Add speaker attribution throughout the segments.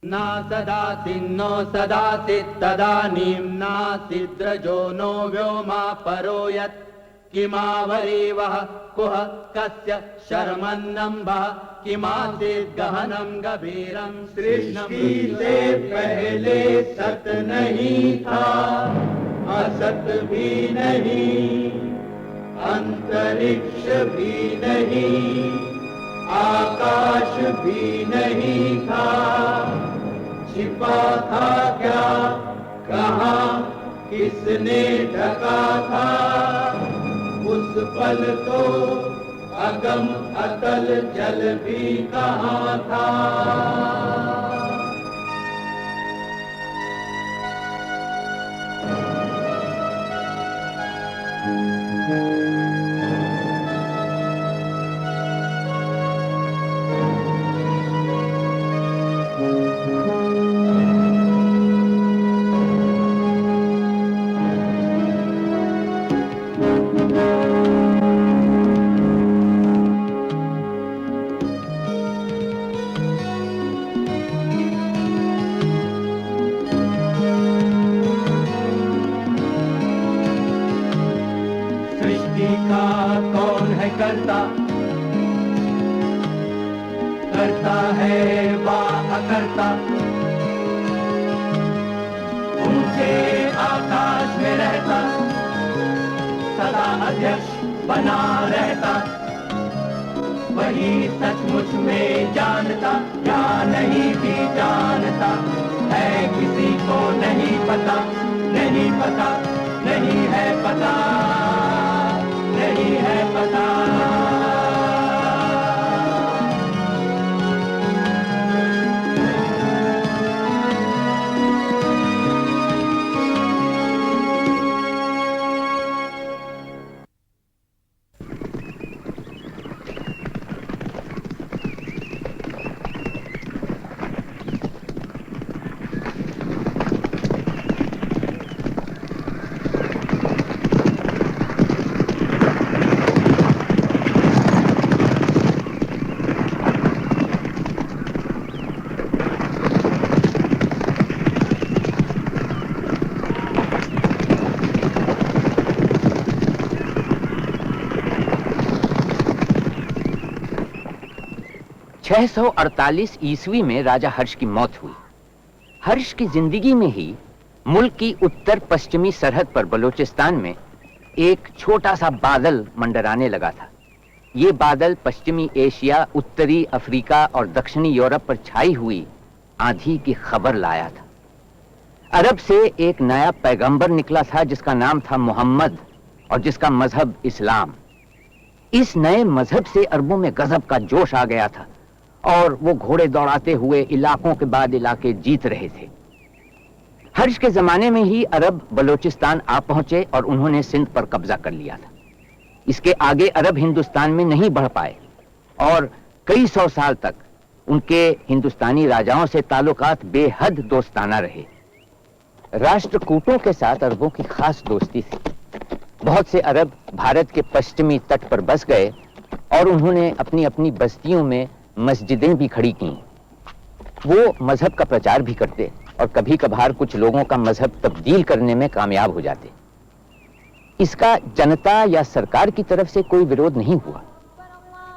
Speaker 1: ना सदासि नो सदासि तदानीं नासिद्रजो नो व्योमा परो यत् किमावरीवः कुह कस्य शर्मन्नम्भः किमासीत् गहनं गभीरं
Speaker 2: सृष्टि से पहले सत नहीं था, असत भी नहीं, अंतरिक्ष भी नहीं, आकाश भी नहीं था। छिपा था क्या, कहाँ, किसने ढका था? उस पल तो अगम अतल जल भी कहाँ था। करता है वाह करता, ऊंचे आकाश में रहता, सदा अध्यक्ष बना रहता। वही सचमुच में जानता या नहीं भी जानता है, किसी को नहीं पता, नहीं पता, नहीं है पता, नहीं है पता।
Speaker 3: छह 648 ईस्वी में राजा हर्ष की मौत हुई। हर्ष की जिंदगी में ही मुल्क की उत्तर पश्चिमी सरहद पर बलूचिस्तान में एक छोटा सा बादल मंडराने लगा था। ये बादल पश्चिमी एशिया, उत्तरी अफ्रीका और दक्षिणी यूरोप पर छाई हुई आंधी की खबर लाया था। अरब से एक नया पैगंबर निकला था जिसका नाम था मोहम्मद और जिसका मजहब इस्लाम। इस नए मजहब से अरबों में गजब का जोश आ गया था और वो घोड़े दौड़ाते हुए इलाकों के बाद इलाके जीत रहे थे। हर्ष के जमाने में ही अरब बलूचिस्तान आ पहुंचे और उन्होंने सिंध पर कब्जा कर लिया था। इसके आगे अरब हिंदुस्तान में नहीं बढ़ पाए और कई 100 साल तक उनके हिंदुस्तानी राजाओं से ताल्लुकात बेहद दोस्ताना रहे। राष्ट्रकूटों के साथ अरबों की खास दोस्ती थी। बहुत से अरब भारत के पश्चिमी तट पर बस गए और उन्होंने अपनी अपनी बस्तियों में मस्जिदें भी खड़ी की। वो मजहब का प्रचार भी करते और कभी कभार कुछ लोगों का मजहब तब्दील करने में कामयाब हो जाते। इसका जनता या सरकार की तरफ से कोई विरोध नहीं हुआ,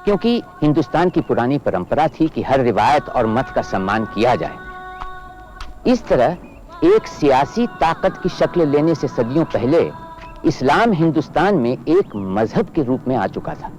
Speaker 3: क्योंकि हिंदुस्तान की पुरानी परंपरा थी कि हर रिवायत और मत का सम्मान किया जाए। इस तरह एक सियासी ताकत की शक्ल लेने से सदियों पहले इस्लाम हिंदुस्तान में एक मजहब के रूप में आ चुका था।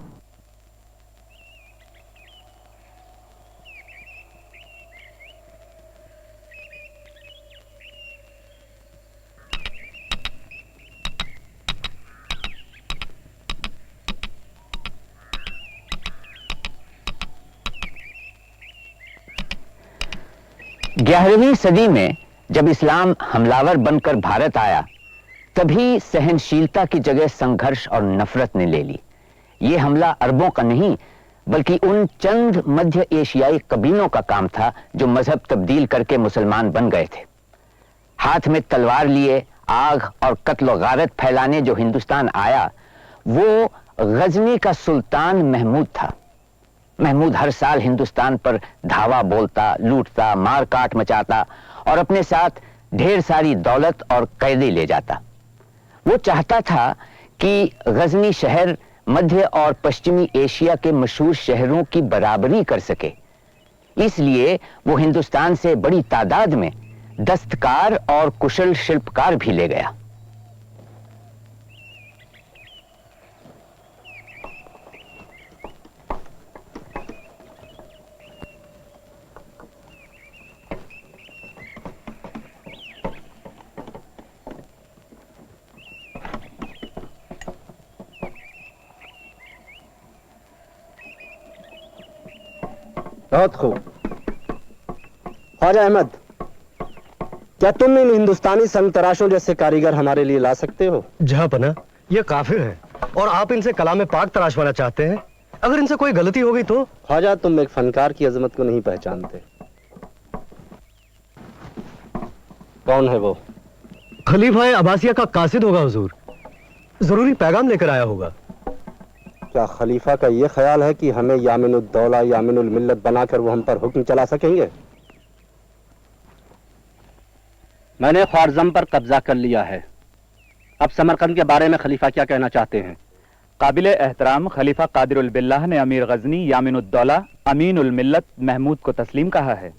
Speaker 3: ग्यारहवीं सदी में जब इस्लाम हमलावर बनकर भारत आया, तभी सहनशीलता की जगह संघर्ष और नफरत ने ले ली। ये हमला अरबों का नहीं, बल्कि उन चंद मध्य एशियाई कबीलों का काम था जो मजहब तब्दील करके मुसलमान बन गए थे। हाथ में तलवार लिए आग और कत्ल गारत फैलाने जो हिंदुस्तान आया, वो गजनी का सुल्तान महमूद था। महमूद हर साल हिंदुस्तान पर धावा बोलता, लूटता, मार काट मचाता और अपने साथ ढेर सारी दौलत और कैदी ले जाता। वो चाहता था कि गजनी शहर मध्य और पश्चिमी एशिया के मशहूर शहरों की बराबरी कर सके। इसलिए वो हिंदुस्तान से बड़ी तादाद में दस्तकार और कुशल शिल्पकार भी ले गया।
Speaker 4: बहुत खूब। ख्वाजा अहमद, क्या तुम इन हिंदुस्तानी संग तराशों जैसे कारीगर हमारे लिए ला सकते हो?
Speaker 5: जहां पना, ये काफिर हैं और आप इनसे कलाम पाक तराशवाना चाहते हैं। अगर इनसे कोई गलती हो गई तो?
Speaker 4: ख्वाजा, तुम एक फनकार की अजमत को नहीं पहचानते। कौन है वो?
Speaker 5: खलीफा अब्बासिया का कासिद होगा हुजूर। जरूरी पैगाम लेकर आया होगा।
Speaker 4: क्या खलीफा का ये ख्याल है कि हमें यामिनुद्दौला यामिनुल मिल्लत बनाकर वो हम पर हुक्म चला सकेंगे? मैंने ख्वारज़म पर कब्जा कर लिया है। अब समरकंद के बारे में खलीफा क्या कहना चाहते हैं?
Speaker 6: काबिल एहतराम खलीफा कादिरुल बिल्लाह ने अमीर गजनी यामिनुद्दौला अमीनुल मिल्लत महमूद को तस्लीम कहा है।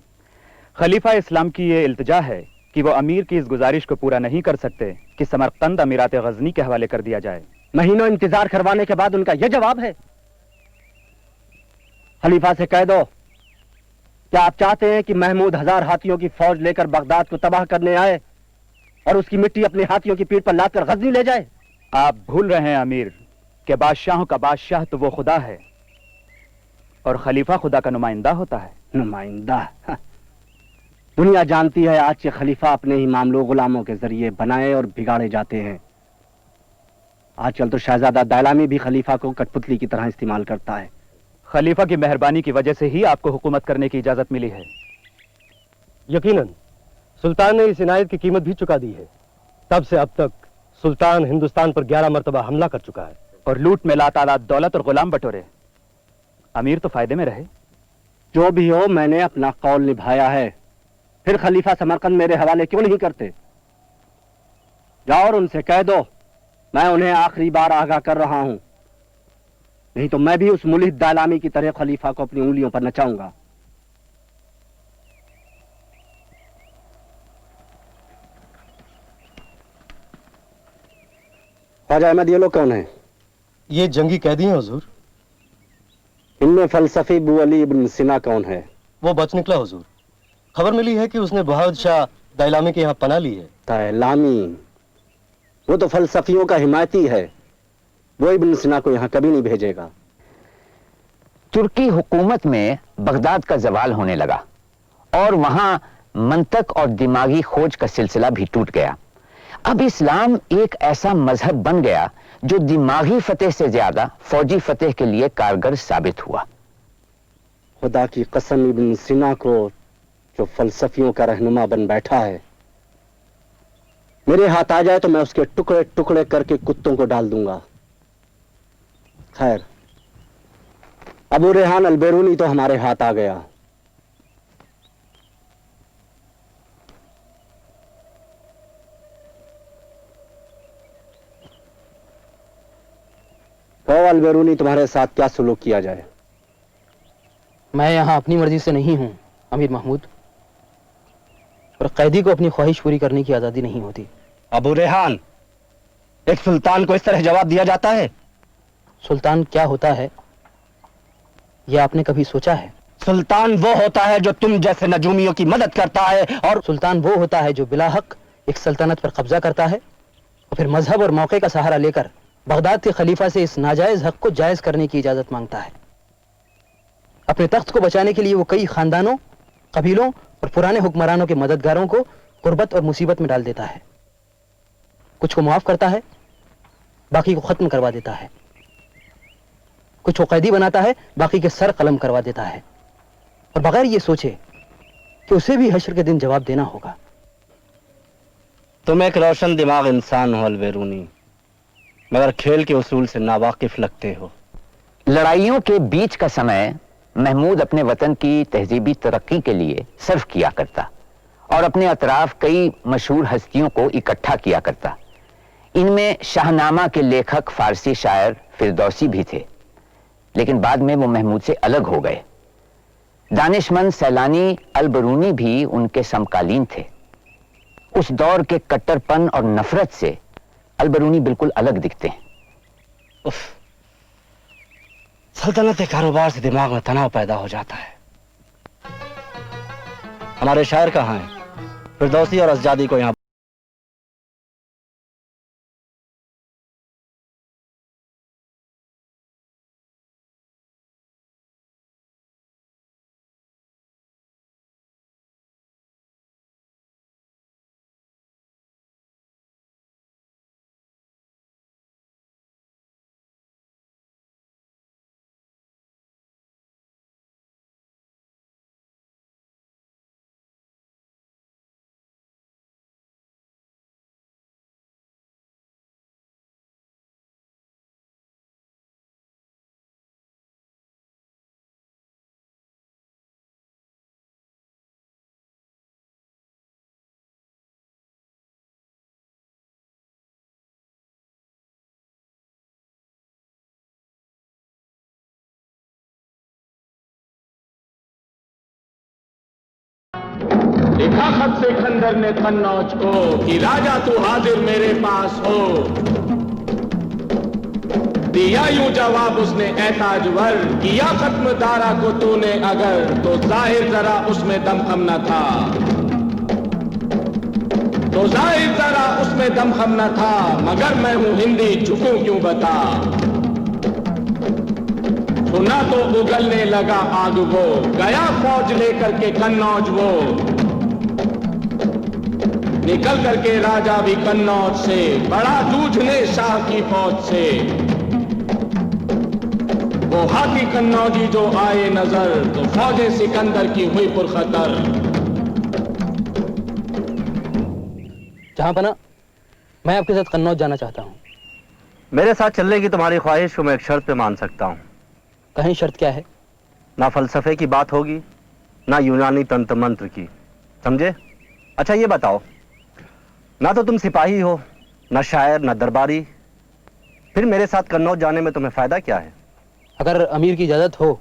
Speaker 6: खलीफा इस्लाम की ये इल्तिजा है कि वो अमीर की इस गुजारिश को पूरा नहीं कर सकते कि समरकंद अमीरात गजनी के हवाले कर दिया जाए।
Speaker 4: महीनों इंतजार करवाने के बाद उनका यह जवाब है? खलीफा से कह दो, क्या आप चाहते हैं कि महमूद 1000 हाथियों की फौज लेकर बगदाद को तबाह करने आए और उसकी मिट्टी अपने हाथियों की पीठ पर लादकर गजनी ले जाए?
Speaker 6: आप भूल रहे हैं अमीर कि बादशाहों का बादशाह तो वो खुदा है और खलीफा खुदा का नुमाइंदा होता है।
Speaker 4: नुमाइंदा? दुनिया जानती है आज के खलीफा अपने ही मामलो गुलामों के जरिए बनाए और बिगाड़े जाते हैं। आजकल तो शहजादा दैलामी भी खलीफा को कठपुतली की तरह इस्तेमाल करता है।
Speaker 6: खलीफा की मेहरबानी की वजह से ही आपको हुकूमत करने की इजाजत मिली है।
Speaker 5: यकीनन सुल्तान ने इस इनायत की कीमत भी चुका दी है। तब से अब तक सुल्तान हिंदुस्तान पर 11 मरतबा हमला कर चुका है
Speaker 6: और लूट में लातादाद दौलत और गुलाम बटोरे। अमीर तो फायदे में रहे।
Speaker 4: जो भी हो, मैंने अपना कौल निभाया है। फिर खलीफा समरकंद मेरे हवाले क्यों नहीं करते? जाओ और उनसे कह दो मैं उन्हें आखिरी बार आगाह कर रहा हूं, नहीं तो मैं भी उस मुलिद दालामी की तरह खलीफा को अपनी उंगलियों पर नचाऊंगा। ख्वाजा अहमद, ये लोग कौन है?
Speaker 5: ये जंगी कैदी हैं हुजूर।
Speaker 4: इनमें फलसफी अबू अली इब्न सिना कौन है?
Speaker 5: वो बच निकला हुजूर। खबर मिली है कि उसने बहादुर शाह दैलामी के यहाँ पनाह ली है।
Speaker 4: दैलामी? वो तो फलसफियों का हिमायती है। वो इब्न सिना को यहाँ कभी नहीं भेजेगा।
Speaker 3: तुर्की हुकूमत में बगदाद का जवाल होने लगा और वहां मंतक और दिमागी खोज का सिलसिला भी टूट गया। अब इस्लाम एक ऐसा मजहब बन गया जो दिमागी फतेह से ज्यादा फौजी फतेह के लिए कारगर साबित हुआ।
Speaker 4: खुदा की कसम, इब्न सिना को जो फलसफियों का रहनुमा बन बैठा है, मेरे हाथ आ जाए तो मैं उसके टुकड़े टुकड़े करके कुत्तों को डाल दूंगा। खैर, अबू रेहान अल-बेरूनी तो हमारे हाथ आ गया। कहो अल-बेरूनी, तुम्हारे साथ क्या सुलूक किया जाए?
Speaker 7: मैं यहाँ अपनी मर्जी से नहीं हूँ अमीर महमूद, और कैदी को अपनी ख्वाहिश पूरी करने की आजादी नहीं होती।
Speaker 4: अबू रेहान, एक सुल्तान को इस तरह जवाब दिया जाता है?
Speaker 7: सुल्तान क्या होता है यह आपने कभी सोचा है?
Speaker 4: सुल्तान वो होता है जो तुम जैसे नजूमियों की मदद करता है, और
Speaker 7: सुल्तान वो होता है जो बिला हक एक सल्तनत पर कब्जा करता है और फिर मजहब और मौके का सहारा लेकर बगदाद के खलीफा से इस नाजायज हक को जायज करने की इजाजत मांगता है। अपने तख्त को बचाने के लिए वो कई खानदानों, कबीलों और पुराने हुक्मरानों के मददगारों को गुर्बत और मुसीबत में डाल देता है। कुछ को माफ करता है, बाकी को खत्म करवा देता है। कुछ को कैदी बनाता है, बाकी के सर कलम करवा देता है, और बगैर ये सोचे कि उसे भी हश्र के दिन जवाब देना होगा।
Speaker 4: तुम एक रोशन दिमाग इंसान हो अल-बेरूनी, मगर खेल के उसूल से नावाकिफ लगते हो।
Speaker 3: लड़ाइयों के बीच का समय महमूद अपने वतन की तहजीबी तरक्की के लिए सर्फ किया करता और अपने अतराफ कई मशहूर हस्तियों को इकट्ठा किया करता। इनमें शाहनामा के लेखक फारसी शायर फिरदौसी भी थे, लेकिन बाद में वो महमूद से अलग हो गए। दानिशमंद सैलानी अल-बरूनी भी उनके समकालीन थे। उस दौर के कट्टरपन और नफरत से अल-बरूनी बिल्कुल अलग दिखते हैं।
Speaker 4: उफ, सल्तनत के कारोबार से दिमाग में तनाव पैदा हो जाता है। हमारे शायर कहाँ हैं? फिरदौसी और अज़जादी को यहाँ
Speaker 2: लिखा खत से खंदर ने कन्नौज को कि राजा तू हाजिर मेरे पास हो। दिया यूं जवाब उसने ऐ ताजवर, किया खत्म दारा को तूने अगर, तो जाहिर जरा उसमें दमखम न था, तो जाहिर जरा उसमें दमखम न था, मगर मैं हूं हिंदी झुकूं क्यों बता। सुना तो उगलने लगा आग वो, गया फौज लेकर के कन्नौज वो, निकल करके राजा भी कन्नौज से, बड़ा जूझने शाह की फौज से। वो हाथी कन्नौजी जो आए नजर, तो फौजे सिकंदर की हुई पुरखतर।
Speaker 7: जहांपना, मैं आपके साथ कन्नौज जाना चाहता हूँ।
Speaker 4: मेरे साथ चलने की तुम्हारी ख्वाहिश को मैं एक शर्त पे मान सकता हूँ।
Speaker 7: कहीं शर्त क्या है?
Speaker 4: ना फलसफे की बात होगी, ना यूनानी तंत्र मंत्र की, समझे? अच्छा ये बताओ, ना तो तुम सिपाही हो, ना शायर, ना दरबारी, फिर मेरे साथ कन्नौज जाने में तुम्हें फायदा क्या है?
Speaker 7: अगर अमीर की इजाजत हो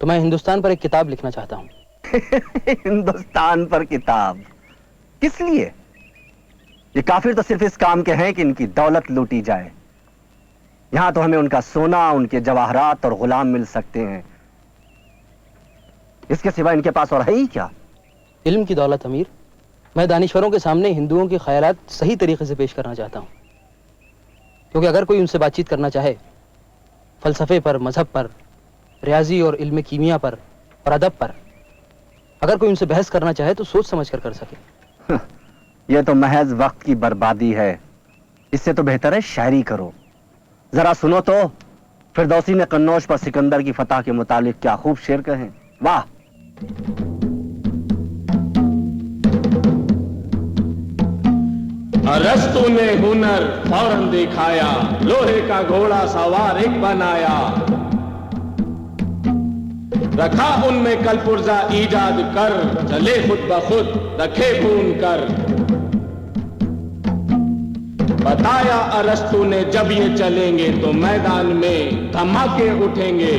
Speaker 7: तो मैं हिंदुस्तान पर एक किताब लिखना चाहता हूँ।
Speaker 4: हिंदुस्तान पर किताब? किस लिए? ये काफिर तो सिर्फ इस काम के हैं कि इनकी दौलत लूटी जाए। यहां तो हमें उनका सोना, उनके जवाहरात और गुलाम मिल सकते हैं। इसके सिवा इनके पास और है ही क्या?
Speaker 7: इल्म की दौलत अमीर। मैं दानिश्वरों के सामने हिंदुओं के ख्यालात सही तरीके से पेश करना चाहता हूँ, क्योंकि अगर कोई उनसे बातचीत करना चाहे फलसफे पर, मजहब पर, रियाजी और इल्म कीमिया पर और अदब पर, अगर कोई उनसे बहस करना चाहे तो सोच समझ कर सके।
Speaker 4: यह तो महज वक्त की बर्बादी है। इससे तो बेहतर है शायरी करो। जरा सुनो तो, फिरदौसी ने कन्नौज पर सिकंदर की फतह के मुतालिक क्या खूब शेर कहे। वाह!
Speaker 2: अरस्तु ने हुनर फौरन दिखाया, लोहे का घोड़ा सवार एक बनाया, रखा उनमें कल पुर्जा ईजाद कर, चले खुद ब खुद रखे खून कर। बताया अरस्तु ने जब ये चलेंगे तो मैदान में धमाके उठेंगे।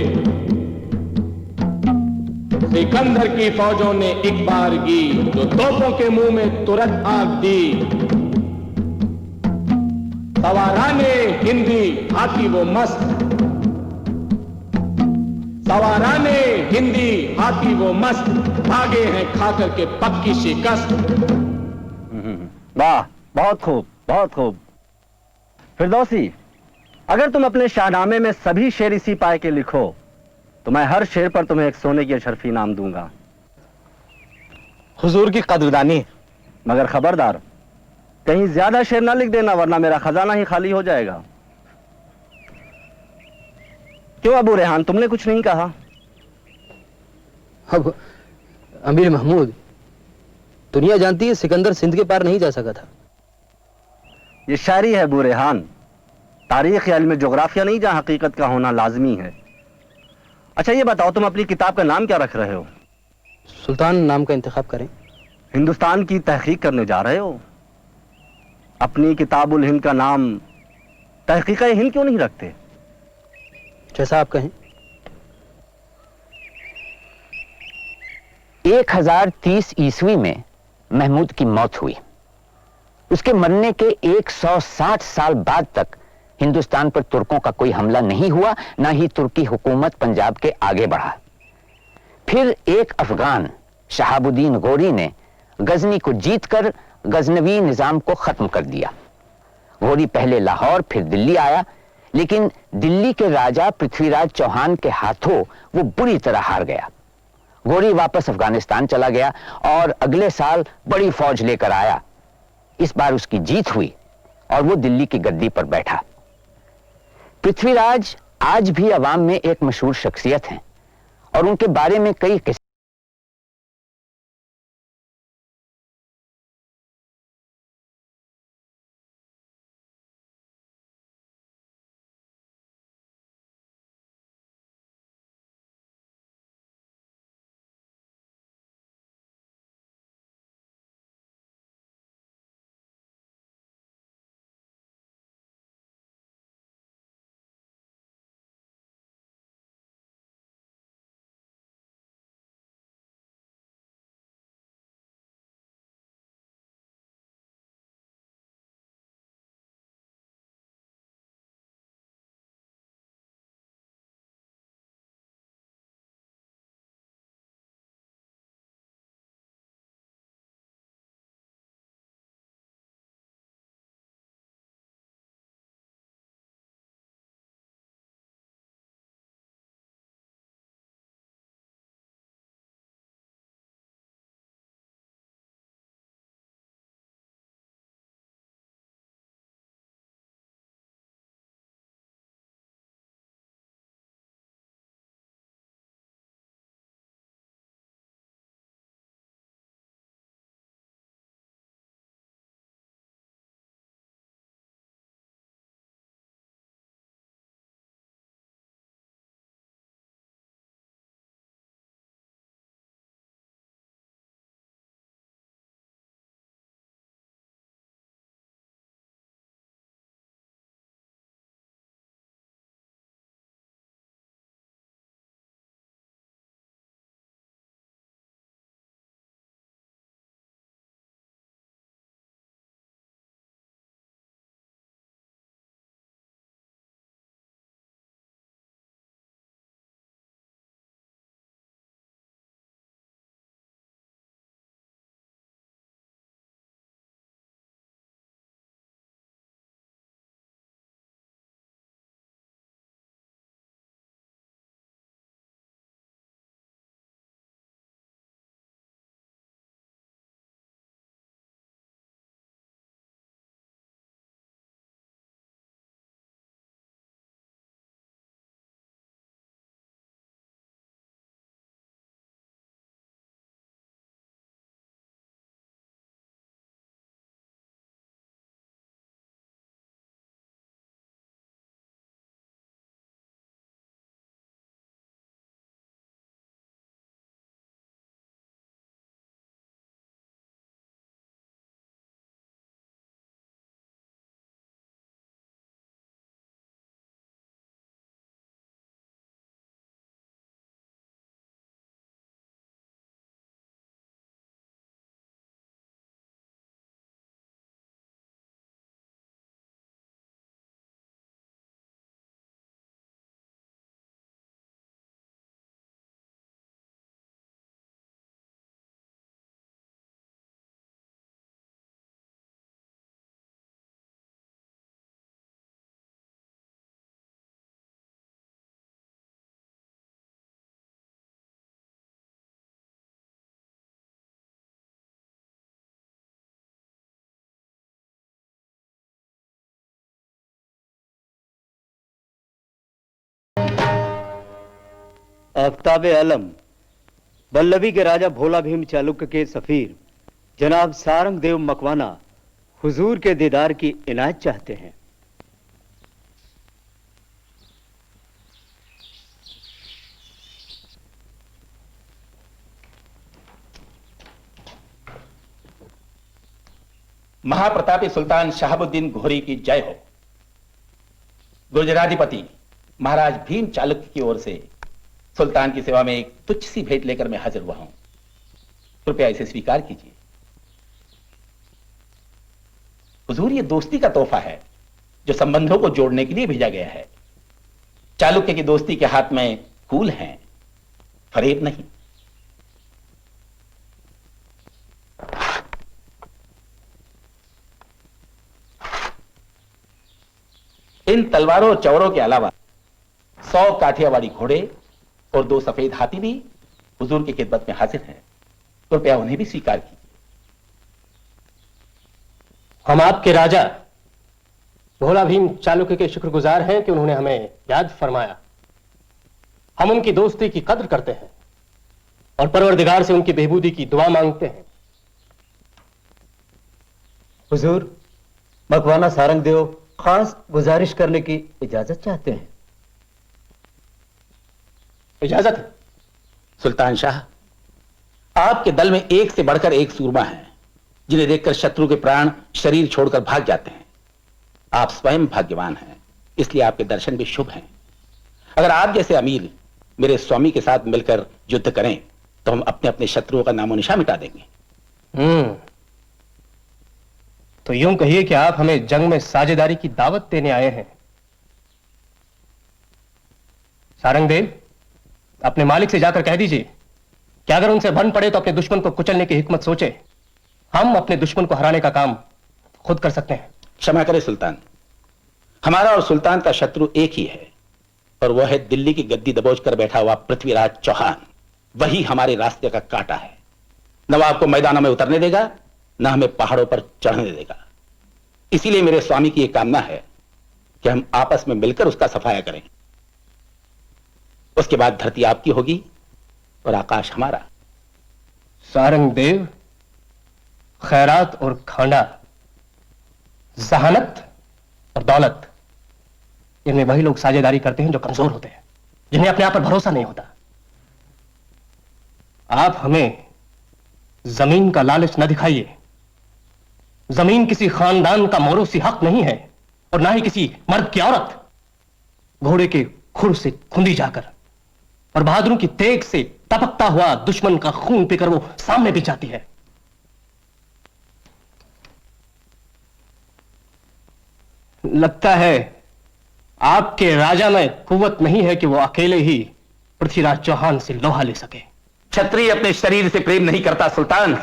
Speaker 2: सिकंदर की फौजों ने एक बारगी, तो तोपों के मुंह में तुरंत आग दी। सवाराने हिंदी हाथी वो मस्त, सवाराने हिंदी हाथी वो मस्त, भागे हैं खाकर के पक्की शिकस्त।
Speaker 4: वाह, बहुत खूब, बहुत खूब। फिरदौसी, अगर तुम अपने शाहनामे में सभी शेर इसी पाए के लिखो तो मैं हर शेर पर तुम्हें एक सोने की अशरफी इनाम दूंगा।
Speaker 5: हुजूर की कदरदानी।
Speaker 4: मगर खबरदार, कहीं ज्यादा शेर ना लिख देना, वरना मेरा खजाना ही खाली हो जाएगा। क्यों अबू रेहान, तुमने कुछ नहीं कहा?
Speaker 7: अब अमीर महमूद, दुनिया जानती है सिकंदर सिंध के पार नहीं जा सका था।
Speaker 4: ये शायरी है अबू रेहान, तारीख या इल्म जोग्राफिया नहीं जहां हकीकत का होना लाजमी है। अच्छा ये बताओ, तुम अपनी किताब का नाम क्या रख रहे हो?
Speaker 7: सुल्तान नाम का इंतखाब करें।
Speaker 4: हिंदुस्तान की तहकीक करने जा रहे हो? अपनी किताबुल हिंद का नाम तहकीक हिंद क्यों नहीं रखते?
Speaker 7: जैसा आप कहें।
Speaker 3: 1030 ईस्वी में महमूद की मौत हुई। उसके मरने के 160 साल बाद तक हिंदुस्तान पर तुर्कों का कोई हमला नहीं हुआ, ना ही तुर्की हुकूमत पंजाब के आगे बढ़ा। फिर एक अफगान शहाबुद्दीन गोरी ने गजनी को जीतकर गजनवी निजाम को खत्म कर दिया। गोरी पहले लाहौर फिर दिल्ली आया, लेकिन दिल्ली के राजा पृथ्वीराज चौहान के हाथों वो बुरी तरह हार गया। गोरी वापस अफगानिस्तान चला गया और अगले साल बड़ी फौज लेकर आया। इस बार उसकी जीत हुई और वो दिल्ली की गद्दी पर बैठा। पृथ्वीराज आज भी अवाम में एक मशहूर शख्सियत हैं और उनके बारे में कई किस्से।
Speaker 4: आफ्ताब आलम बल्लभी के राजा भोला भीम चालुक्य के सफीर जनाब सारंग देव मकवाना हुजूर के दीदार की इनायत चाहते हैं।
Speaker 8: महाप्रतापी सुल्तान शहाबुद्दीन घोरी की जय हो। गुर्जराधिपति महाराज भीम चालुक्य की ओर से सुल्तान की सेवा में एक तुच्छ सी भेंट लेकर मैं हाजिर हुआ हूं, कृपया इसे स्वीकार कीजिए। हुजूर, ये दोस्ती का तोहफा है जो संबंधों को जोड़ने के लिए भेजा गया है। चालुक्य की दोस्ती के हाथ में फूल हैं, फरेब नहीं। इन तलवारों और चौरों के अलावा 100 काठियावाड़ी घोड़े और 2 सफेद हाथी भी हुजूर की खिदमत में हाजिर हैं, कृपया उन्हें भी स्वीकार कीजिए।
Speaker 5: हम आपके राजा भोला भीम चालुक्य के शुक्रगुजार हैं कि उन्होंने हमें याद फरमाया। हम उनकी दोस्ती की कद्र करते हैं और परवरदिगार से उनकी बेहबूदी की दुआ मांगते हैं।
Speaker 9: हुजूर, मकवाना सारंग देव खास गुजारिश करने की इजाजत चाहते हैं।
Speaker 5: इजाजत है।
Speaker 8: सुल्तान शाह, आपके दल में एक से बढ़कर एक सूरमा है जिन्हें देखकर शत्रु के प्राण शरीर छोड़कर भाग जाते हैं। आप स्वयं भाग्यवान हैं, इसलिए आपके दर्शन भी शुभ हैं। अगर आप जैसे अमीर मेरे स्वामी के साथ मिलकर युद्ध करें तो हम अपने अपने शत्रुओं का नामो निशान मिटा देंगे।
Speaker 5: तो यूं कहिए कि आप हमें जंग में साझेदारी की दावत देने आए हैं। सारंगदेव, अपने मालिक से जाकर कह दीजिए कि अगर उनसे भन पड़े तो अपने दुश्मन को कुचलने की हिकमत सोचे। हम अपने दुश्मन को हराने का काम खुद कर सकते हैं।
Speaker 8: क्षमा करें सुल्तान, हमारा और सुल्तान का शत्रु एक ही है और वह है दिल्ली की गद्दी दबोच कर बैठा हुआ पृथ्वीराज चौहान। वही हमारे रास्ते का कांटा है। न वह आपको मैदानों में उतरने देगा, न हमें पहाड़ों पर चढ़ने देगा। इसीलिए मेरे स्वामी की यह कामना है कि हम आपस में मिलकर उसका सफाया करें। उसके बाद धरती आपकी होगी और आकाश हमारा।
Speaker 5: सारंगदेव, खैरात और खांडा, जहानत और दौलत, इनमें वही लोग साझेदारी करते हैं जो कमजोर होते हैं, जिन्हें अपने आप पर भरोसा नहीं होता। आप हमें जमीन का लालच न दिखाइए। जमीन किसी खानदान का मौरूसी हक नहीं है और ना ही किसी मर्द की औरत। घोड़े के खुर से खुंदी जाकर और बहादुरों की तेग से टपकता हुआ दुश्मन का खून पीकर वो सामने भी जाती है। लगता है आपके राजा में कुव्वत नहीं है कि वो अकेले ही पृथ्वीराज चौहान से लोहा ले सके।
Speaker 8: क्षत्रिय अपने शरीर से प्रेम नहीं करता सुल्तान,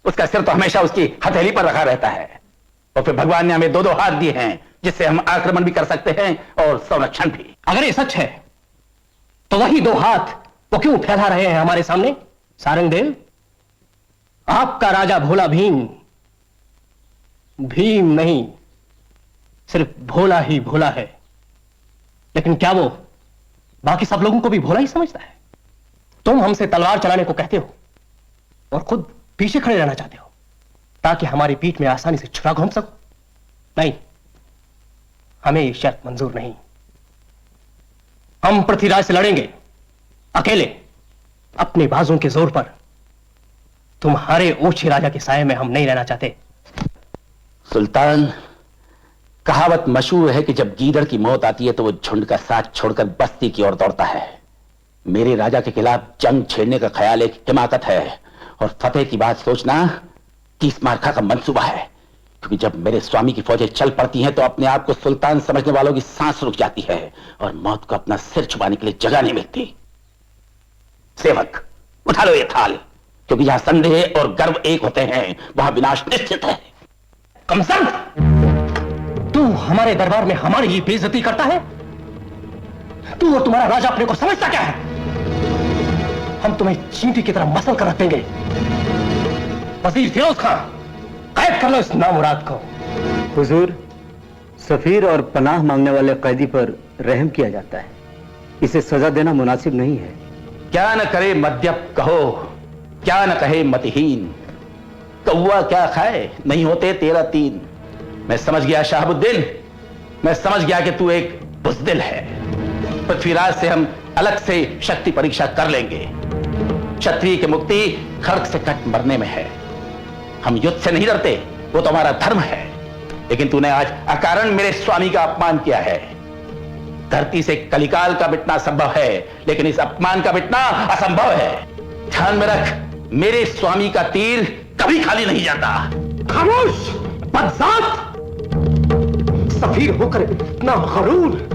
Speaker 8: उसका सिर तो हमेशा उसकी हथेली पर रखा रहता है। और फिर भगवान ने हमें 2-2 हाथ दिए हैं जिससे हम आक्रमण भी कर सकते हैं और संरक्षण भी।
Speaker 5: अगर ये सच है तो वही 2 हाथ वो क्यों फैला रहे हैं हमारे सामने? सारंगदेव, आपका राजा भोला भीम भीम नहीं, सिर्फ भोला ही भोला है। लेकिन क्या वो बाकी सब लोगों को भी भोला ही समझता है? तुम हमसे तलवार चलाने को कहते हो और खुद पीछे खड़े रहना चाहते हो ताकि हमारी पीठ में आसानी से छुरा घोंप सको। नहीं, हमें ये शर्त मंजूर नहीं। हम पृथ्वीराज से लड़ेंगे अकेले, अपने बाजों के जोर पर। तुम्हारे ओछे राजा के साये में हम नहीं रहना चाहते।
Speaker 8: सुल्तान, कहावत मशहूर है कि जब गीदड़ की मौत आती है तो वो झुंड का साथ छोड़कर बस्ती की ओर दौड़ता है। मेरे राजा के खिलाफ जंग छेड़ने का ख्याल एक हिमाकत है और फतेह की बात सोचना 30 मार्का का मंसूबा है। क्योंकि जब मेरे स्वामी की फौजें चल पड़ती हैं तो अपने आप को सुल्तान समझने वालों की सांस रुक जाती है और मौत को अपना सिर छुपाने के लिए जगह नहीं मिलती। सेवक, उठा लो ये थाल, क्योंकि जहां संदेह और गर्व एक होते हैं वहां विनाश निश्चित है।
Speaker 5: कमसंत, तू हमारे दरबार में हमारी ही बेइज्जती करता है? तू और तुम्हारा राजा अपने को समझता क्या है? हम तुम्हें चींटी की तरह मसल कर रख देंगे। वजीर फिरोज खान, कैद कर लो इस नामुराद को।
Speaker 9: हुजूर, सफीर और पनाह मांगने वाले कैदी पर रहम किया जाता है, इसे सजा देना मुनासिब नहीं है।
Speaker 8: क्या न करे मद्यप कहो, क्या न कहे मतिहीन, कौवा क्या खाए, नहीं होते 13-3। मैं समझ गया शहाबुद्दीन, मैं समझ गया कि तू एक बुज़दिल है। पृथ्वीराज से हम अलग से शक्ति परीक्षा कर लेंगे। क्षत्रिय की मुक्ति खड्ग से कट मरने में है। हम युद्ध से नहीं डरते, वो तुम्हारा धर्म है, लेकिन तूने आज अकारण मेरे स्वामी का अपमान किया है। धरती से कलिकाल का मिटना संभव है, लेकिन इस अपमान का मिटना असंभव है। ध्यान में रख, मेरे स्वामी का तीर कभी खाली नहीं जाता।
Speaker 5: खामोश बदजात! सफीर होकर इतना गरूर!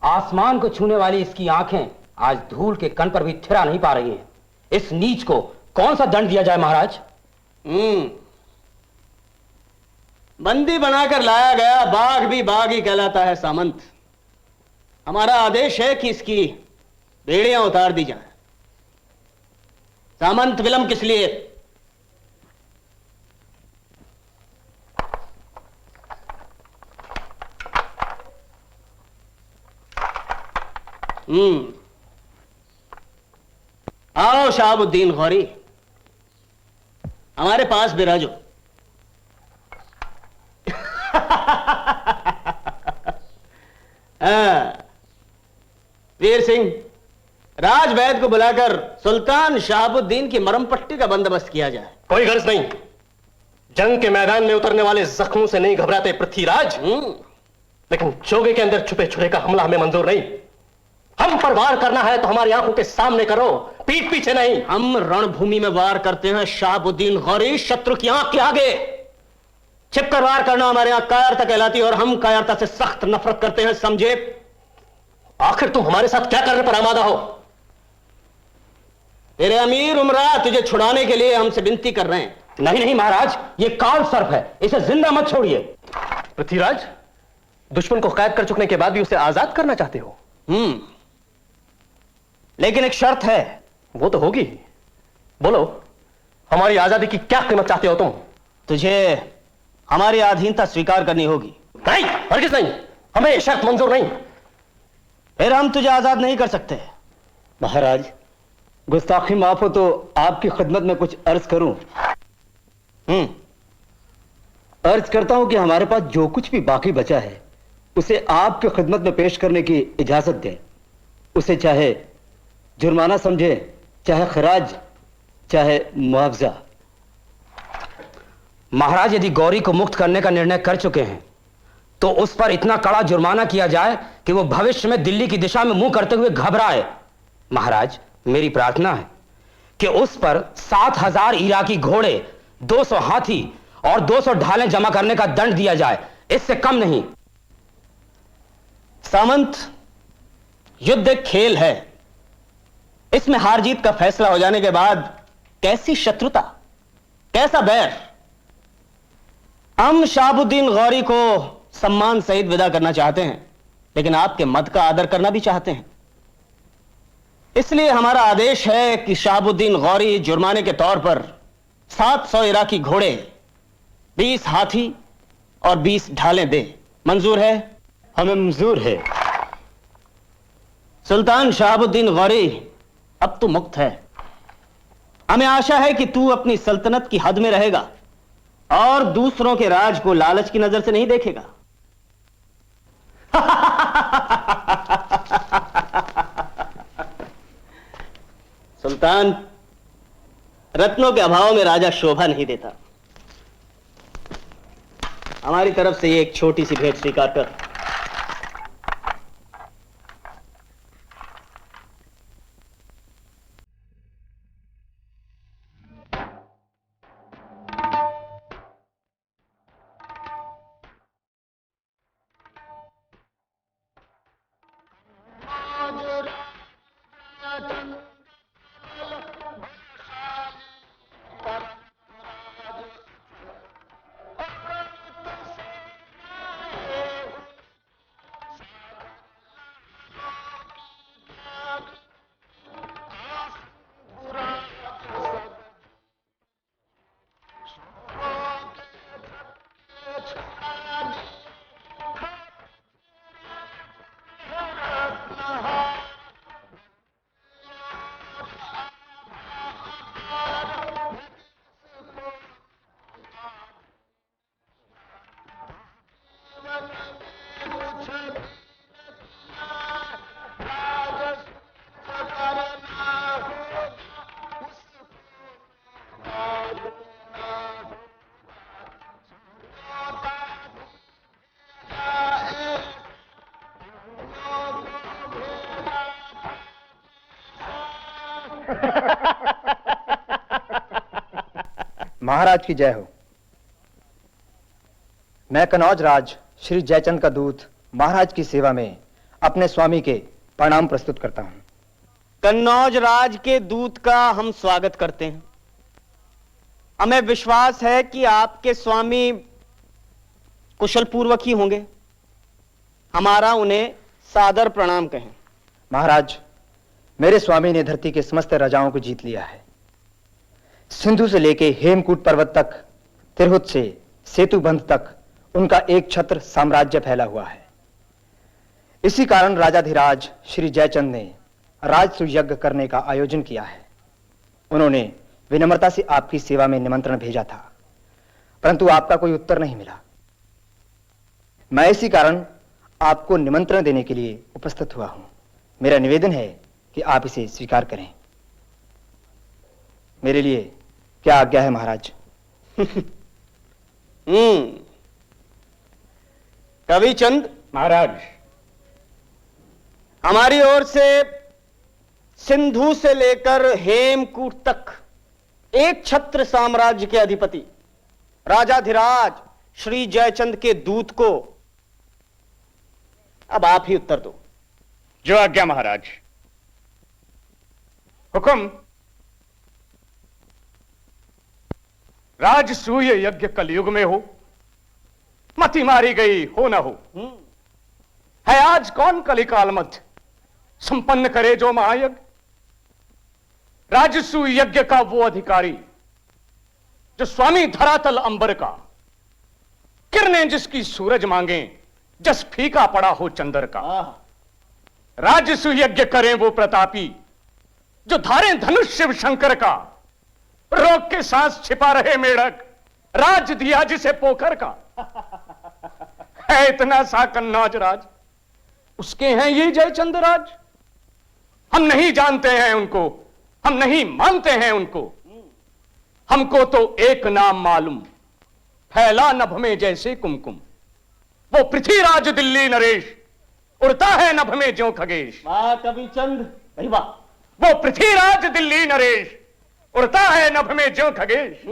Speaker 7: आसमान को छूने वाली इसकी आंखें आज धूल के कण पर भी ठहरा नहीं पा रही हैं। इस नीच को कौन सा दंड दिया जाए महाराज?
Speaker 10: बंदी बनाकर लाया गया बाघ भी बाघ ही कहलाता है सामंत। हमारा आदेश है कि इसकी बेड़ियां उतार दी जाएं। सामंत, विलंब किस लिए? आओ शहाबुद्दीन गौरी, हमारे पास बिराजो। वीर सिंह, राजवैद को बुलाकर सुल्तान शहाबुद्दीन की मरहम पट्टी का बंदोबस्त किया जाए।
Speaker 5: कोई गर्ज नहीं। जंग के मैदान में उतरने वाले जख्मों से नहीं घबराते पृथ्वीराज, लेकिन चोगे के अंदर छुपे छुरे का हमला हमें मंजूर नहीं। हम पर वार करना है तो हमारी आंखों के सामने करो, पीठ पीछे नहीं।
Speaker 10: हम रणभूमि में वार करते हैं शहाबुद्दीन गौरी, शत्रु की आंख के आगे। छिपकर वार करना हमारे यहां कायरता कहलाती है और हम कायरता से सख्त नफरत करते हैं, समझे?
Speaker 5: आखिर तुम हमारे साथ क्या करने पर आमादा हो?
Speaker 10: तेरे अमीर उमरा तुझे छुड़ाने के लिए हमसे विनती कर रहे हैं।
Speaker 8: नहीं नहीं महाराज, ये काल सर्प है, इसे जिंदा मत छोड़िए।
Speaker 5: पृथ्वीराज, दुश्मन को कैद कर चुकने के बाद भी उसे आजाद करना चाहते हो?
Speaker 10: लेकिन एक शर्त है।
Speaker 5: वो तो होगी। बोलो, हमारी आजादी की क्या कीमत चाहते हो तुम?
Speaker 10: तुझे हमारी अधीनता स्वीकार करनी होगी।
Speaker 5: नहीं, हरगिज नहीं, हमें यह शर्त मंजूर नहीं।
Speaker 10: फिर हम तुझे आजाद नहीं कर सकते।
Speaker 9: महाराज, गुस्ताखी माफ हो तो आपकी खिदमत में कुछ अर्ज करूं। अर्ज करता हूं कि हमारे पास जो कुछ भी बाकी बचा है उसे आपकी खिदमत में पेश करने की इजाजत दें। उसे चाहे जुर्माना समझे, चाहे खराज, चाहे मुआवजा।
Speaker 8: महाराज, यदि गौरी को मुक्त करने का निर्णय कर चुके हैं तो उस पर इतना कड़ा जुर्माना किया जाए कि वो भविष्य में दिल्ली की दिशा में मुंह करते हुए घबराए। महाराज, मेरी प्रार्थना है कि उस पर 7,000 इराकी घोड़े, 200 हाथी और 200 ढालें जमा करने का दंड दिया जाए, इससे कम नहीं।
Speaker 10: सामंत, युद्ध एक खेल है। इसमें हार जीत का फैसला हो जाने के बाद कैसी शत्रुता, कैसा बैर। हम शहाबुद्दीन गौरी को सम्मान सहित विदा करना चाहते हैं, लेकिन आपके मत का आदर करना भी चाहते हैं। इसलिए हमारा आदेश है कि शहाबुद्दीन गौरी जुर्माने के तौर पर 700 इराकी घोड़े, 20 हाथी और 20 ढालें दे। मंजूर है?
Speaker 9: हमें मंजूर है।
Speaker 10: सुल्तान शहाबुद्दीन गौरी, अब तू मुक्त है। हमें आशा है कि तू अपनी सल्तनत की हद में रहेगा और दूसरों के राज को लालच की नजर से नहीं देखेगा। सुल्तान, रत्नों के अभाव में राजा शोभा नहीं देता। हमारी तरफ से ये एक छोटी सी भेंट स्वीकार कर।
Speaker 11: महाराज की जय हो। मैं कनौज राज श्री जयचंद का दूत महाराज की सेवा में अपने स्वामी के प्रणाम प्रस्तुत करता हूं।
Speaker 10: कन्नौज राज के दूत का हम स्वागत करते हैं। हमें विश्वास है कि आपके स्वामी कुशल पूर्वक ही होंगे। हमारा उन्हें सादर प्रणाम कहें।
Speaker 11: महाराज, मेरे स्वामी ने धरती के समस्त राजाओं को जीत लिया है। सिंधु से लेके हेमकूट पर्वत तक, तिरहुत से सेतुबंध तक उनका एक छत्र साम्राज्य फैला हुआ है। इसी कारण राजाधिराज श्री जयचंद ने राजसूय यज्ञ करने का आयोजन किया है। उन्होंने विनम्रता से आपकी सेवा में निमंत्रण भेजा था, परंतु आपका कोई उत्तर नहीं मिला। मैं इसी कारण आपको निमंत्रण देने के लिए उपस्थित हुआ हूं। मेरा निवेदन है कि आप इसे स्वीकार करें। मेरे लिए क्या आज्ञा है महाराज?
Speaker 10: कवि चंद
Speaker 2: महाराज,
Speaker 10: हमारी ओर से सिंधु से लेकर हेमकूट तक एक छत्र साम्राज्य के अधिपति राजाधिराज श्री जयचंद के दूत को अब आप ही उत्तर दो।
Speaker 2: जो आज्ञा महाराज। हुक्म। राजसूय यज्ञ कलयुग में हो, मति मारी गई हो न हो, है आज कौन कलिकाल मध्य संपन्न करे जो महायज्ञ। राजसूय यज्ञ का वो अधिकारी जो स्वामी धरातल अंबर का, किरणें जिसकी सूरज मांगे जस फीका पड़ा हो चंद्र का। राजसूय यज्ञ करें वो प्रतापी जो धारें धनुष शिव शंकर का, रोक के सांस छिपा रहे मेढक राज दिया जिसे पोखर का। है इतना सा कन्नौज राज, उसके हैं ये जयचंद राज। हम नहीं जानते हैं उनको, हम नहीं मानते हैं उनको। हमको तो एक नाम मालूम, फैला नभ में जैसे कुमकुम। वो पृथ्वीराज दिल्ली नरेश, उड़ता है नभ में ज्यों खगेश।
Speaker 10: वाह कवि चंद, भाई वाह।
Speaker 2: वो पृथ्वीराज दिल्ली नरेश, उड़ता है नभ में ज्यों खगेश।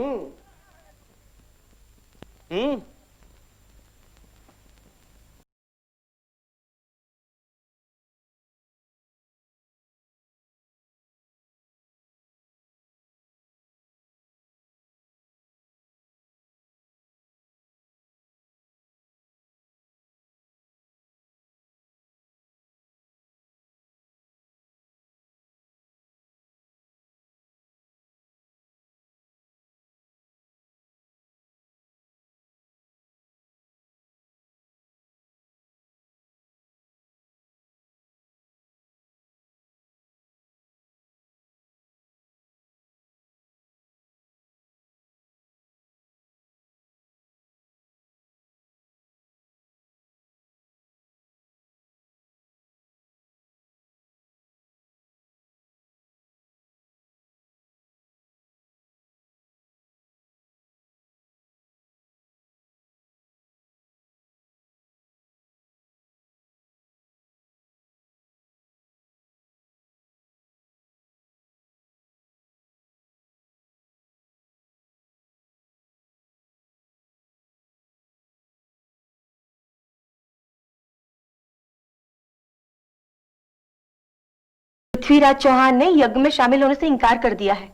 Speaker 12: पृथ्वीराज चौहान ने यज्ञ में शामिल होने से इंकार कर दिया है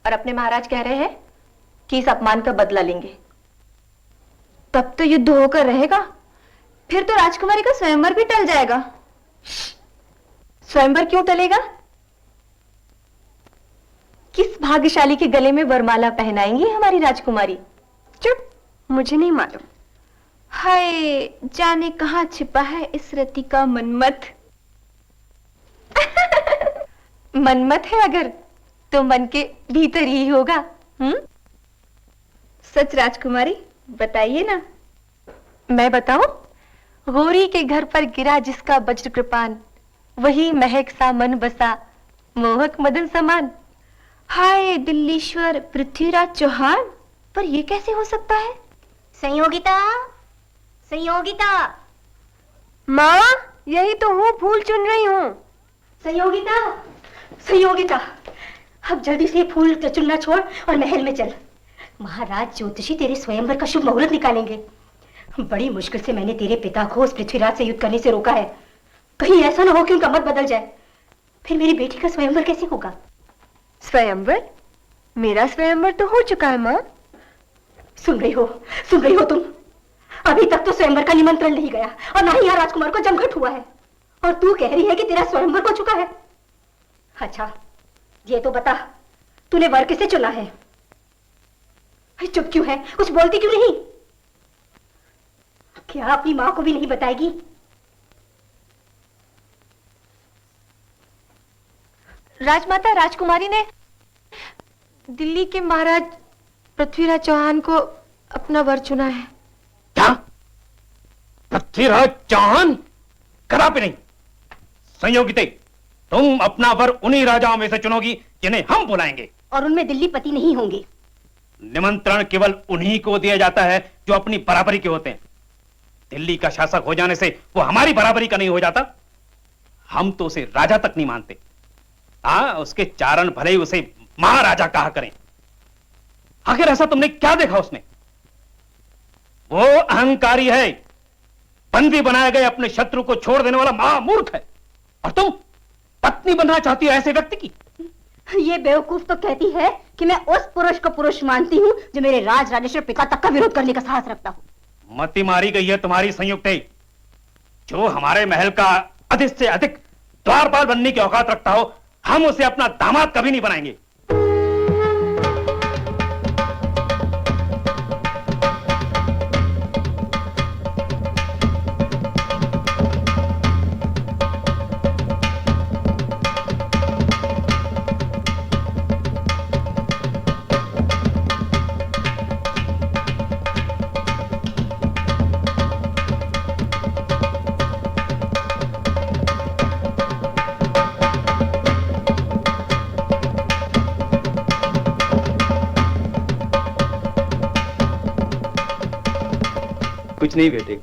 Speaker 12: और अपने महाराज कह रहे हैं कि इस अपमान का बदला लेंगे। तब तो युद्ध होकर रहेगा, फिर तो राजकुमारी का स्वयंवर भी टल जाएगा। स्वयंवर क्यों टलेगा? किस भाग्यशाली के गले में वरमाला पहनाएंगी हमारी राजकुमारी? चुप, मुझे नहीं मालूम। हाय, जाने कहां छिपा है इस रति का मनमथ। मनमत है अगर, तो मन के भीतर ही होगा। सच राजकुमारी, बताइए ना। मैं बताऊं? गौरी के घर पर गिरा जिसका वज्र कृपान, वही महक सा मन बसा मोहक मदन समान। हाय दिल्लीश्वर पृथ्वीराज चौहान, पर यह कैसे हो सकता है? संयोगिता, संयोगिता। माँ, यही तो हूँ, फूल चुन रही हूँ। संयोगिता, संयोगिता, अब जल्दी से फूल चुनना छोड़ और महल में चल। महाराज ज्योतिषी तेरे स्वयंवर का शुभ मुहूर्त निकालेंगे। बड़ी मुश्किल से मैंने तेरे पिता को उस पृथ्वीराज से युद्ध करने से रोका है। कहीं ऐसा ना हो कि उनका मत बदल जाए, फिर मेरी बेटी का स्वयंवर कैसे होगा? स्वयंवर? मेरा स्वयंवर तो हो चुका है माँ। सुन रही हो तुम? अभी तक तो स्वयंवर का निमंत्रण नहीं गया और ना ही यहाँ राजकुमार को जमघट हुआ है, और तू कह रही है कि तेरा स्वयंवर हो चुका है। अच्छा, ये तो बता, तूने वर किसे चुना है? चुप क्यों है? कुछ बोलती क्यों नहीं? क्या अपनी मां को भी नहीं बताएगी? राजमाता राजकुमारी ने दिल्ली के महाराज पृथ्वीराज चौहान को अपना वर चुना है।
Speaker 2: क्या? पृथ्वीराज चौहान? कदापि नहीं। संयोगिते, तुम अपना वर उन्हीं राजाओं में से चुनोगी जिन्हें हम बुलाएंगे।
Speaker 13: और उनमें दिल्ली पति नहीं होंगे।
Speaker 2: निमंत्रण केवल उन्हीं को दिया जाता है जो अपनी बराबरी के होते हैं। दिल्ली का शासक हो जाने से वो हमारी बराबरी का नहीं हो जाता। हम तो उसे राजा तक नहीं मानते। उसके चारण भले ही उसे महाराजा कहा करें। आखिर ऐसा तुमने क्या देखा उसने? वो अहंकारी है, बंदी बनाए गए अपने शत्रु को छोड़ देने वाला महामूर्ख है। और तुम पत्नी बनना चाहती हो ऐसे व्यक्ति की?
Speaker 13: ये बेवकूफ तो कहती है कि मैं उस पुरुष को पुरुष मानती हूँ जो मेरे राज राजेश्वर पिता तक का विरोध करने का साहस रखता हूँ।
Speaker 2: मति मारी गई है तुम्हारी संयुक्त। जो हमारे महल का अधिक से अधिक द्वारपाल बनने की औकात रखता हो, हम उसे अपना दामाद कभी नहीं बनाएंगे।
Speaker 9: कुछ नहीं बेटे,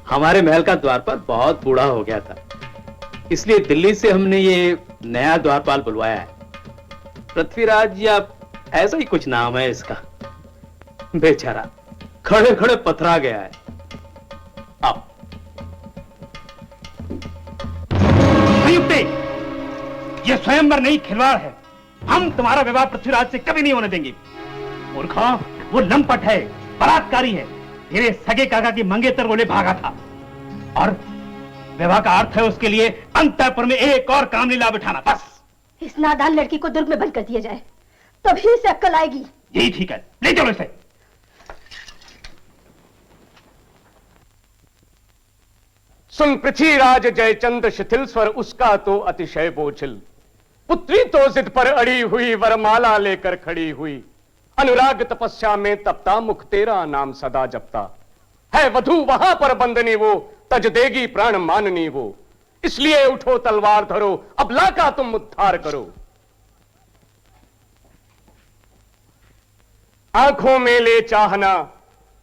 Speaker 9: हमारे महल का द्वारपाल बहुत बूढ़ा हो गया था, इसलिए दिल्ली से हमने ये नया द्वारपाल बुलवाया है। पृथ्वीराज या ऐसा ही कुछ नाम है इसका। बेचारा खड़े खड़े पथरा गया है। अब
Speaker 2: संयुक्ते, ये स्वयंवर नहीं खिलवाड़ है। हम तुम्हारा विवाह पृथ्वीराज से कभी नहीं होने देंगे। मूर्खा, वो लंपट है, बलात्कारी है, तेरे सगे काका की मंगेतर को ले भागा था। और विवाह का अर्थ है उसके लिए अंतःपुर में एक और कामलीला बिठाना, बस।
Speaker 13: इस नादान लड़की को दुर्ग में बंद कर दिया जाए, तभी इसे अक्ल आएगी।
Speaker 2: यही ठीक है, ले चलो इसे। सुन पृथ्वीराज जयचंद्र शिथिल स्वर उसका तो अतिशय बोझिल। पुत्री तो जिद पर अड़ी हुई, वरमाला लेकर खड़ी हुई। अनुराग तपस्या में तपता, मुख तेरा नाम सदा जपता। है वधू वहां पर बंदनी वो, तज देगी प्राण माननी वो। इसलिए उठो तलवार धरो, अब लाका तुम उद्धार करो। आंखों में ले चाहना,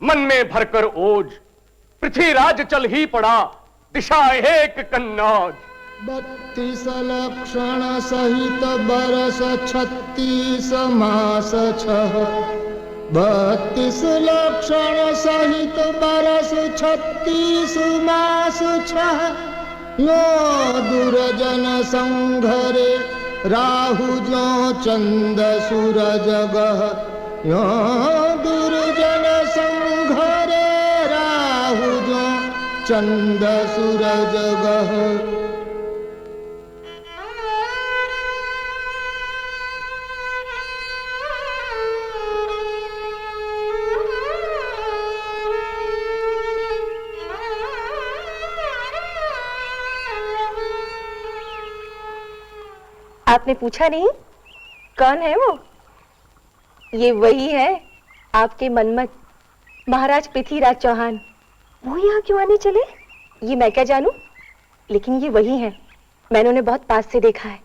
Speaker 2: मन में भरकर ओज। पृथ्वीराज चल ही पड़ा, दिशा एक कन्नौज।
Speaker 14: 32 लक्षण सहित बरस 36 मास 6। 32 लक्षण सहित बरस 36 मास 6। यो दुर्जन संघरे राहु जो चंद सूरज गह। यो दुर्जन संघरे राहु जो चंद सूरज गह।
Speaker 12: आपने पूछा नहीं कौन है वो? ये वही है आपके मनमत महाराज पृथ्वीराज चौहान। वो यहाँ क्यों आने चले ये मैं क्या जानूं, लेकिन ये वही हैं। मैंने उन्हें बहुत पास से देखा है।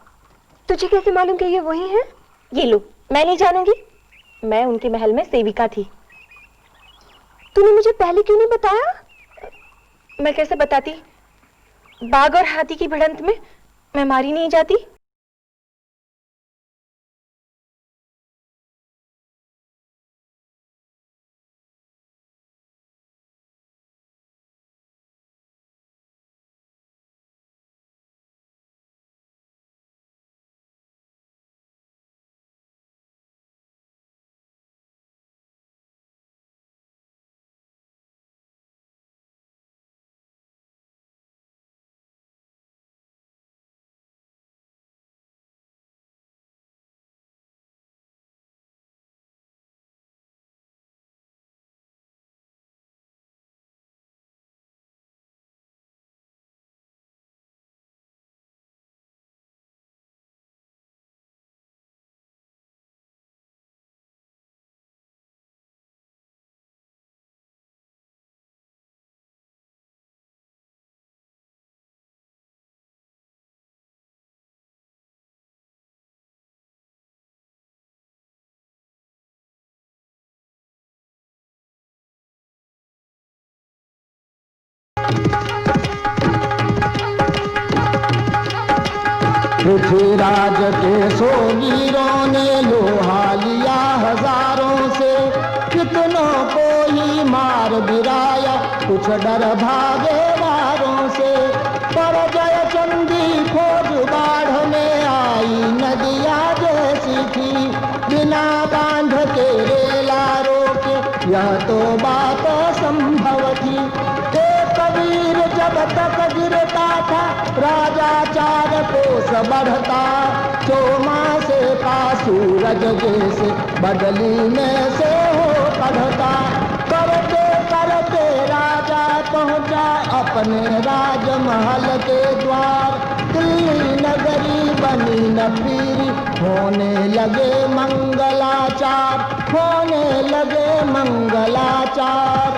Speaker 12: तुझे कैसे मालूम कि ये वही हैं? ये लो, मैं नहीं जानूंगी, मैं उनके महल में सेविका थी। तूने मुझे पहले क्यों नहीं बताया? मैं कैसे बताती? बाघ और हाथी की भिड़ंत में मैं मारी नहीं जाती।
Speaker 14: पृथ्वीराज के सोगीरों ने लोहा लिया हजारों से, कितनों को ही मार गिराया, कुछ डर भागे वारों से। पर जय चंदी खोज बाढ़ में आई नदिया जैसी थी, बिना बांध के रेला रोके यह तो बात संभव थी। एक कबीर जब तक गिरता था, राजा 4 कोस बढ़ता, चौमासे का सूरज जैसे बदली में से हो पढ़ता। करते करते राजा पहुंचा अपने राजमहल के द्वार, दिल्ली नगरी बनी न फिरी, होने लगे मंगलाचार, होने लगे मंगलाचार।